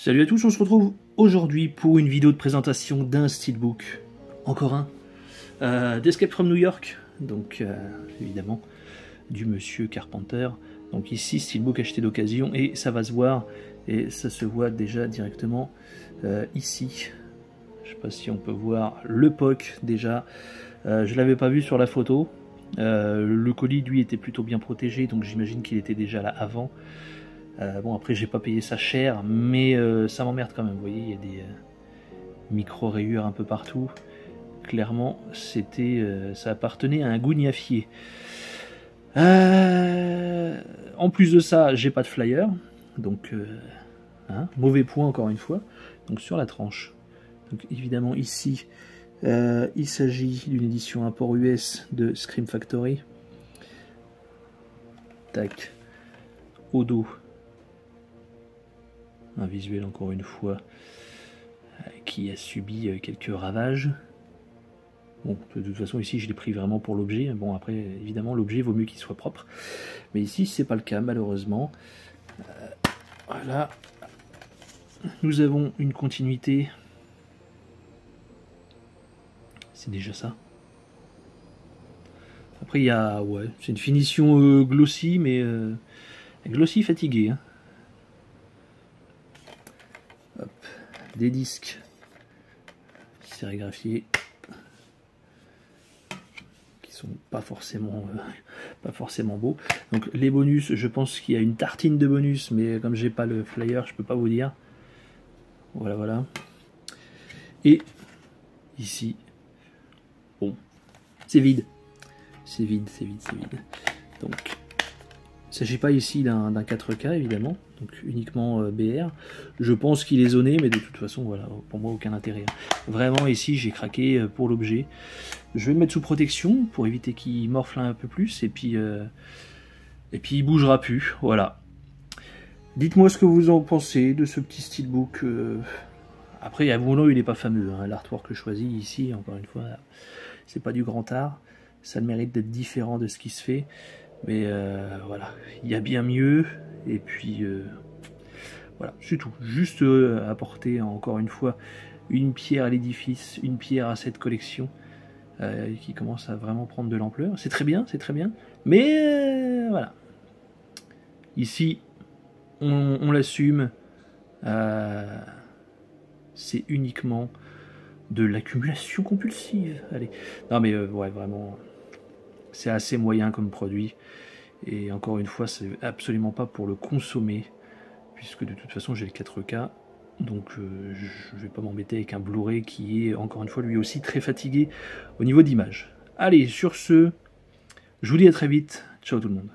Salut à tous, on se retrouve aujourd'hui pour une vidéo de présentation d'un steelbook, encore un, d'Escape from New York, donc évidemment du monsieur Carpenter. Donc ici, steelbook acheté d'occasion et ça va se voir, et ça se voit déjà directement ici. Je sais pas si on peut voir le POC déjà, je l'avais pas vu sur la photo. Le colis lui était plutôt bien protégé, donc j'imagine qu'il était déjà là avant. Bon, après j'ai pas payé ça cher, mais ça m'emmerde quand même. Vous voyez, il y a des micro rayures un peu partout. Clairement, c'était, ça appartenait à un gougnafier. En plus de ça, j'ai pas de flyer, donc mauvais point encore une fois. Donc sur la tranche. Donc évidemment ici, il s'agit d'une édition import US de Scream Factory. Tac. Au dos. Un visuel encore une fois qui a subi quelques ravages. Bon, de toute façon ici je l'ai pris vraiment pour l'objet. Bon, après évidemment l'objet vaut mieux qu'il soit propre, mais ici c'est pas le cas malheureusement. Voilà, nous avons une continuité, c'est déjà ça. Après il y a, ouais, c'est une finition glossy, mais glossy fatigué, hein. Hop. Des disques sérigraphiés qui sont pas forcément beaux. Donc les bonus, je pense qu'il y a une tartine de bonus, mais comme j'ai pas le flyer, je peux pas vous dire. Voilà. Et ici, bon, c'est vide. Donc il ne s'agit pas ici d'un 4K évidemment, donc uniquement BR. Je pense qu'il est zoné, mais de toute façon, voilà, pour moi aucun intérêt. Vraiment ici j'ai craqué pour l'objet. Je vais le mettre sous protection pour éviter qu'il morfle un peu plus, et puis il bougera plus. Voilà. Dites-moi ce que vous en pensez de ce petit steelbook. Après, à mon nom, il n'est pas fameux, hein. L'artwork choisi ici, encore une fois, c'est pas du grand art. Ça a le mérite d'être différent de ce qui se fait. Mais voilà, il y a bien mieux, et puis voilà, c'est tout. Juste apporter encore une fois une pierre à l'édifice, une pierre à cette collection qui commence à vraiment prendre de l'ampleur. C'est très bien, mais voilà. Ici, on l'assume, c'est uniquement de l'accumulation compulsive. Allez, non mais ouais, vraiment. C'est assez moyen comme produit, et encore une fois c'est absolument pas pour le consommer, puisque de toute façon j'ai le 4K, donc je vais pas m'embêter avec un Blu-ray qui est encore une fois lui aussi très fatigué au niveau d'image. Allez, sur ce, je vous dis à très vite, ciao tout le monde.